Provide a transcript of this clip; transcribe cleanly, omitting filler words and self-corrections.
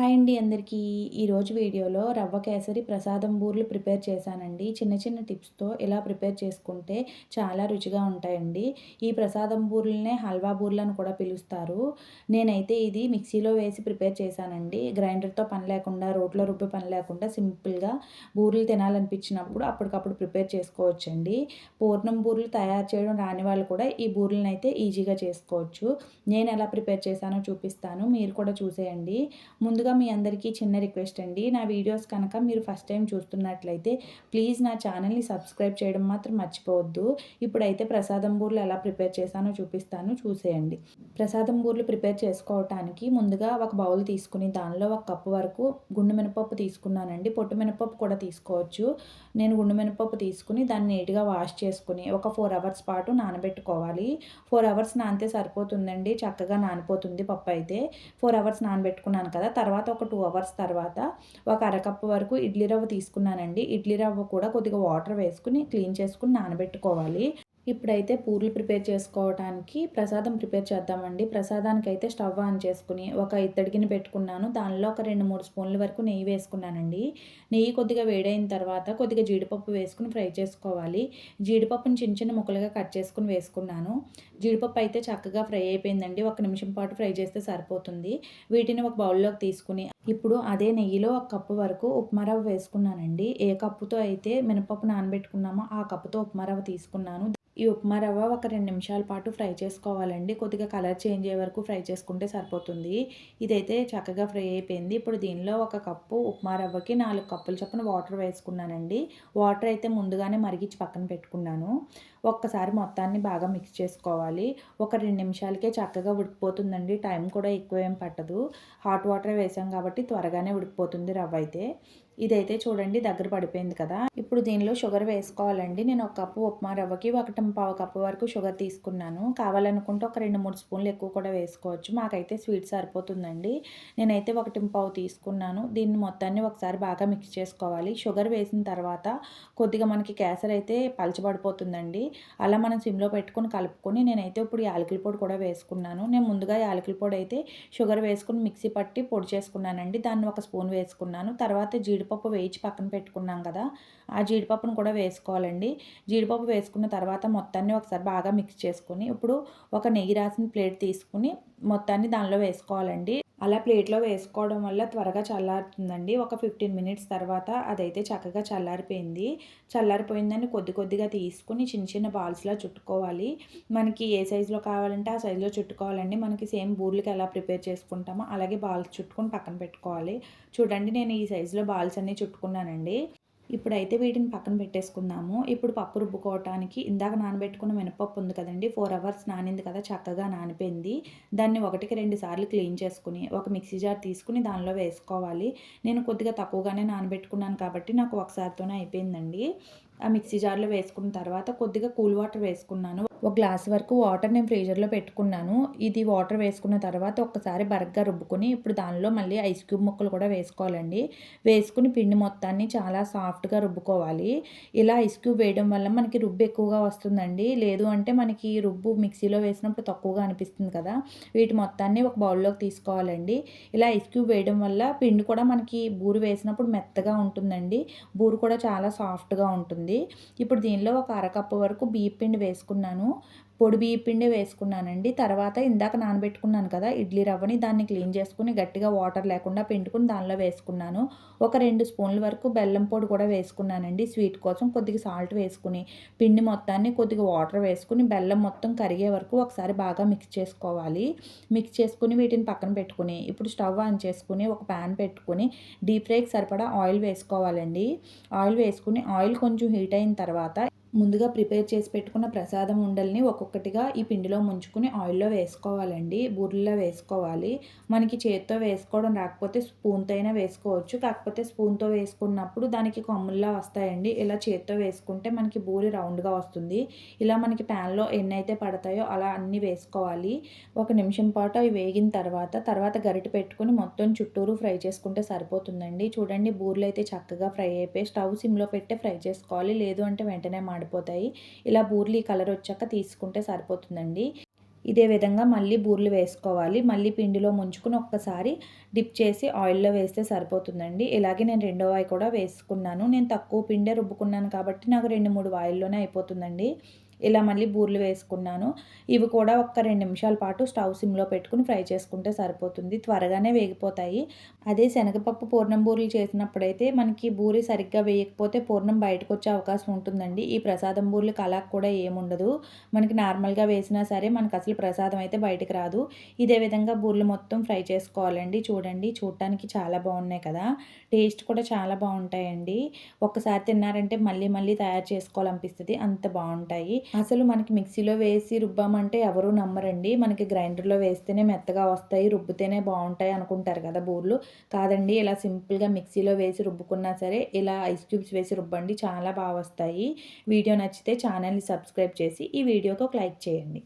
Hi అండి అందరికీ. ఈరోజు వీడియోలో రవ్వ కేసరి ప్రసాదం బూరెలు ప్రిపేర్ చేశానండి. చిన్న చిన్న టిప్స్‌తో ఇలా ప్రిపేర్ చేసుకుంటే చాలా రుచిగా ఉంటాయండి. ఈ ప్రసాదం బూరెలనే హల్వా బూరెలని కూడా పిలుస్తారు. నేనైతే ఇది మిక్సీలో వేసి ప్రిపేర్ చేశానండి. గ్రైండర్‌తో పని లేకుండా, రోట్లో రుబ్బే పని లేకుండా సింపుల్‌గా బూరెలు తినాలనిపించినప్పుడు అప్పటికప్పుడు ప్రిపేర్ చేసుకోవచ్చండి. పూర్ణం బూరెలు తయారు చేయడం రాని వాళ్ళు కూడా ఈ బూరెలనైతే ఈజీగా చేసుకోవచ్చు. నేను ఎలా ప్రిపేర్ చేశానో చూపిస్తాను. మీరు కూడా చూసేయండి. ముందుగా మీ అందరికీ చిన్న రిక్వెస్ట్ అండి. నా వీడియోస్ కనుక మీరు ఫస్ట్ టైం చూస్తున్నట్లయితే ప్లీజ్ నా ఛానల్‌ని సబ్స్క్రైబ్ చేయడం మాత్రం మర్చిపోవద్దు. ఇప్పుడైతే ప్రసాదం బూరెలు ఎలా ప్రిపేర్ చేశానో చూపిస్తాను, చూసేయండి. ప్రసాదం బూరెలు ప్రిపేర్ చేసుకోవటానికి ముందుగా ఒక బౌల్ తీసుకుని దానిలో ఒక కప్పు వరకు గుండు మినపప్పు తీసుకున్నానండి. పొట్టు మినపప్పు కూడా తీసుకోవచ్చు. నేను గుండు మినపప్పు తీసుకుని దాన్ని నీట్‌గా వాష్ చేసుకుని ఒక 4 అవర్స్ పాటు నానబెట్టుకోవాలి. 4 అవర్స్ నానితే సరిపోతుందండి. చక్కగా నానిపోతుంది పప్పు అయితే. 4 అవర్స్ నానబెట్టుకున్నాను కదా! తర్వాత ఒక 2 అవర్స్ తర్వాత ఒక అరకప్పు వరకు ఇడ్లీ రవ్వ తీసుకున్నానండి. ఇడ్లీ రవ్వ కూడా కొద్దిగా వాటర్ వేసుకొని క్లీన్ చేసుకొని నానబెట్టుకోవాలి. ఇప్పుడైతే పూరీలు ప్రిపేర్ చేసుకోవటానికి ప్రసాదం ప్రిపేర్ చేద్దామండి. ప్రసాదానికైతే స్టవ్ ఆన్ చేసుకుని ఒక ఇత్తడి గిన్నె పెట్టుకున్నాను. దానిలో ఒక 2, 3 స్పూన్ల వరకు నెయ్యి వేసుకున్నానండి. నెయ్యి కొద్దిగా వేడైన తర్వాత కొద్దిగా జీడిపప్పు వేసుకొని ఫ్రై చేసుకోవాలి. జీడిపప్పుని చిన్న చిన్న ముక్కలుగా కట్ చేసుకొని వేసుకున్నాను. జీడిపప్పు అయితే చక్కగా ఫ్రై అయిపోయిందండి. 1 నిమిషం పాటు ఫ్రై చేస్తే సరిపోతుంది. వీటిని ఒక బౌల్లోకి తీసుకుని ఇప్పుడు అదే నెయ్యిలో ఒక కప్పు వరకు ఉప్మా రవ్వ వేసుకున్నానండి. ఏ కప్పుతో అయితే మినపప్పు నానబెట్టుకున్నామో ఆ కప్పుతో ఉప్మా రవ్వ తీసుకున్నాను. ఈ ఉప్మా రవ్వ ఒక 2 నిమిషాల పాటు ఫ్రై చేసుకోవాలండి. కొద్దిగా కలర్ చేంజ్ అయ్యే వరకు ఫ్రై చేసుకుంటే సరిపోతుంది. ఇదైతే చక్కగా ఫ్రై అయిపోయింది. ఇప్పుడు దీనిలో ఒక కప్పు ఉప్మా రవ్వకి 4 కప్పుల చొప్పున వాటర్ వేసుకున్నానండి. వాటర్ అయితే ముందుగానే మరిగించి పక్కన పెట్టుకున్నాను. ఒక్కసారి మొత్తాన్ని బాగా మిక్స్ చేసుకోవాలి. ఒక 2 నిమిషాలకే చక్కగా ఉడికిపోతుందండి. టైం కూడా ఎక్కువేం పట్టదు. హాట్ వాటర్ వేసాం కాబట్టి త్వరగానే ఉడికిపోతుంది రవ్వ అయితే. ఇదైతే చూడండి దగ్గర పడిపోయింది కదా! ఇప్పుడు దీనిలో షుగర్ వేసుకోవాలండి. నేను ఒక కప్పు ఉప్మా రవ్వకి 1 కప్పు వరకు షుగర్ తీసుకున్నాను. కావాలనుకుంటే ఒక 2, 3 స్పూన్లు ఎక్కువ కూడా వేసుకోవచ్చు. మాకైతే స్వీట్ సరిపోతుందండి. నేనైతే 1 తీసుకున్నాను. దీన్ని మొత్తాన్ని ఒకసారి బాగా మిక్స్ చేసుకోవాలి. షుగర్ వేసిన తర్వాత కొద్దిగా మనకి కేసరి అయితే పలచబడిపోతుందండి. అలా మనం సిమ్‌లో పెట్టుకొని కలుపుకొని నేనైతే ఇప్పుడు యాలకుల పొడి కూడా వేసుకున్నాను. నేను ముందుగా యాలకుల పొడి అయితే షుగర్ వేసుకొని మిక్సీ పట్టి పొడి చేసుకున్నానండి. దాన్ని 1 స్పూన్ వేసుకున్నాను. తర్వాత జీడిపప్పు వేయించి పక్కన పెట్టుకున్నాం కదా! ఆ జీడిపప్పును కూడా వేసుకోవాలండి. జీడిపప్పు వేసుకున్న తర్వాత మొత్తాన్ని ఒకసారి బాగా మిక్స్ చేసుకొని ఇప్పుడు ఒక నెయ్యి రాసిన ప్లేట్ తీసుకుని మొత్తాన్ని దానిలో వేసుకోవాలండి. అలా ప్లేట్‌లో వేసుకోవడం వల్ల త్వరగా చల్లారుతుందండి. ఒక 15 మినిట్స్ తర్వాత అదైతే చక్కగా చల్లారిపోయింది. చల్లారిపోయిందని కొద్ది కొద్దిగా తీసుకొని చిన్న చిన్న బాల్స్‌లా చుట్టుకోవాలి. మనకి ఏ సైజులో కావాలంటే ఆ సైజులో చుట్టుకోవాలండి. మనకి సేమ్ బూరెలకి ఎలా ప్రిపేర్ చేసుకుంటామో అలాగే బాల్స్ చుట్టుకొని పక్కన పెట్టుకోవాలి. చూడండి నేను ఈ సైజులో బాల్స్ అన్నీ చుట్టుకున్నానండి. ఇప్పుడైతే వీటిని పక్కన పెట్టేసుకుందాము. ఇప్పుడు పప్పు రుబ్బుకోవటానికి ఇందాక నానబెట్టుకున్న మినపప్పు ఉంది కదండీ! 4 అవర్స్ నానింది కదా! చక్కగా నానిపోయింది. దాన్ని 1కి 2 సార్లు క్లీన్ చేసుకొని ఒక మిక్సీ జార్ తీసుకొని దానిలో వేసుకోవాలి. నేను కొద్దిగా తక్కువగానే నానబెట్టుకున్నాను కాబట్టి నాకు ఒకసారితోనే అయిపోయిందండి. ఆ మిక్సీ జార్‌లో వేసుకున్న తర్వాత కొద్దిగా కూల్ వాటర్ వేసుకున్నాను. ఒక గ్లాస్ వరకు వాటర్ నేను ఫ్రీజర్‌లో పెట్టుకున్నాను. ఇది వాటర్ వేసుకున్న తర్వాత ఒక్కసారి బరగ్గా రుబ్బుకొని ఇప్పుడు దానిలో మళ్ళీ ఐస్ క్యూబ్ ముక్కలు కూడా వేసుకోవాలండి. వేసుకుని పిండి మొత్తాన్ని చాలా సాఫ్ట్‌గా రుబ్బుకోవాలి. ఇలా ఐస్ క్యూబ్ వేయడం వల్ల మనకి రుబ్బు ఎక్కువగా వస్తుందండి. లేదు అంటే మనకి రుబ్బు మిక్సీలో వేసినప్పుడు తక్కువగా అనిపిస్తుంది కదా! వీటి మొత్తాన్ని ఒక బౌల్‌లోకి తీసుకోవాలండి. ఇలా ఐస్ క్యూబ్ వేయడం వల్ల పిండి కూడా మనకి బూరె వేసినప్పుడు మెత్తగా ఉంటుందండి. బూరె కూడా చాలా సాఫ్ట్‌గా ఉంటుంది. ఇప్పుడు దీనిలో ఒక అరకప్పు వరకు బియ్యపు పిండి వేసుకున్నాను. పొడి బియ్యపు పిండే వేసుకున్నానండి. తర్వాత ఇందాక నానబెట్టుకున్నాను కదా ఇడ్లీ రవ్వని, దాన్ని క్లీన్ చేసుకొని గట్టిగా వాటర్ లేకుండా పిండుకొని దానిలో వేసుకున్నాను. ఒక 2 స్పూన్ల వరకు బెల్లం పొడి కూడా వేసుకున్నానండి. స్వీట్ కోసం కొద్దిగా సాల్ట్ వేసుకుని పిండి మొత్తాన్ని కొద్దిగా వాటర్ వేసుకుని బెల్లం మొత్తం కరిగే వరకు ఒకసారి బాగా మిక్స్ చేసుకోవాలి. మిక్స్ చేసుకుని వీటిని పక్కన పెట్టుకుని ఇప్పుడు స్టవ్ ఆన్ చేసుకుని ఒక పాన్ పెట్టుకుని డీప్ ఫ్రైకి సరిపడా ఆయిల్ వేసుకోవాలండి. ఆయిల్ వేసుకుని ఆయిల్ కొంచెం హీట్ అయిన తర్వాత ముందుగా ప్రిపేర్ చేసి పెట్టుకున్న ప్రసాదం ఉండల్ని ఒక్కొక్కటిగా ఈ పిండిలో ముంచుకొని ఆయిల్‌లో వేసుకోవాలండి. బూరెల్లా వేసుకోవాలి. మనకి చేత్తో వేసుకోవడం రాకపోతే స్పూన్‌తో అయినా వేసుకోవచ్చు. కాకపోతే స్పూన్‌తో వేసుకున్నప్పుడు దానికి కొమ్ముల్లా వస్తాయండి. ఇలా చేత్తో వేసుకుంటే మనకి బూరె రౌండ్‌గా వస్తుంది. ఇలా మనకి ప్యాన్‌లో ఎన్నైతే పడతాయో అలా అన్నీ వేసుకోవాలి. 1 నిమిషం పాటు అవి వేగిన తర్వాత గరిటె పెట్టుకొని మొత్తం చుట్టూరు ఫ్రై చేసుకుంటే సరిపోతుందండి. చూడండి బూరెలైతే చక్కగా ఫ్రై అయిపోయి స్టవ్ సిమ్‌లో పెట్టే ఫ్రై చేసుకోవాలి. లేదు అంటే వెంటనే మాడిపోతాయి. ఇలా బూరెలు ఈ కలర్ వచ్చాక తీసుకుంటే సరిపోతుందండి. ఇదే విధంగా మళ్ళీ బూరెలు వేసుకోవాలి. మళ్ళీ పిండిలో ముంచుకొని ఒక్కసారి డిప్ చేసి ఆయిల్‌లో వేస్తే సరిపోతుందండి. ఇలాగే నేను రెండో వాయి కూడా వేసుకున్నాను. నేను తక్కువ పిండే రుబ్బుకున్నాను కాబట్టి నాకు 2, 3 వాయిల్లోనే అయిపోతుందండి. ఇలా మళ్ళీ బూరెలు వేసుకున్నాను. ఇవి కూడా ఒక్క 2 నిమిషాల పాటు స్టవ్ సిమ్‌లో పెట్టుకొని ఫ్రై చేసుకుంటే సరిపోతుంది. త్వరగానే వేగిపోతాయి. అదే శనగపప్పు పూర్ణం బూరెలు చేసినప్పుడైతే మనకి బూరి సరిగ్గా వేయకపోతే పూర్ణం బయటకొచ్చే అవకాశం ఉంటుందండి. ఈ ప్రసాదం బూరెలకి అలా కూడా ఏముండదు. మనకి నార్మల్‌గా వేసినా సరే మనకసలు ప్రసాదం అయితే బయటికి రాదు. ఇదే విధంగా బూరెలు మొత్తం ఫ్రై చేసుకోవాలండి. చూడండి చూడటానికి చాలా బాగున్నాయి కదా! టేస్ట్ కూడా చాలా బావుంటాయండి. ఒక్కసారి తిన్నారంటే మళ్ళీ మళ్ళీ తయారు చేసుకోవాలనిపిస్తది. అంత బావుంటాయి. అసలు మనకి మిక్సీలో వేసి రుబ్బామంటే ఎవరు నమ్మరండి. మనకి గ్రైండర్‌లో వేస్తేనే మెత్తగా వస్తాయి, రుబ్బితేనే బావుంటాయి అనుకుంటారు కదా బూరెలు. కాదండి, ఇలా సింపుల్‌గా మిక్సీలో వేసి రుబ్బుకున్నా సరే ఇలా ఐస్ క్యూబ్స్ వేసి రుబ్బండి చాలా వస్తాయి. వీడియో నచ్చితే ఛానల్‌ని సబ్స్క్రైబ్ చేసి ఈ వీడియోకి ఒక లైక్ చేయండి.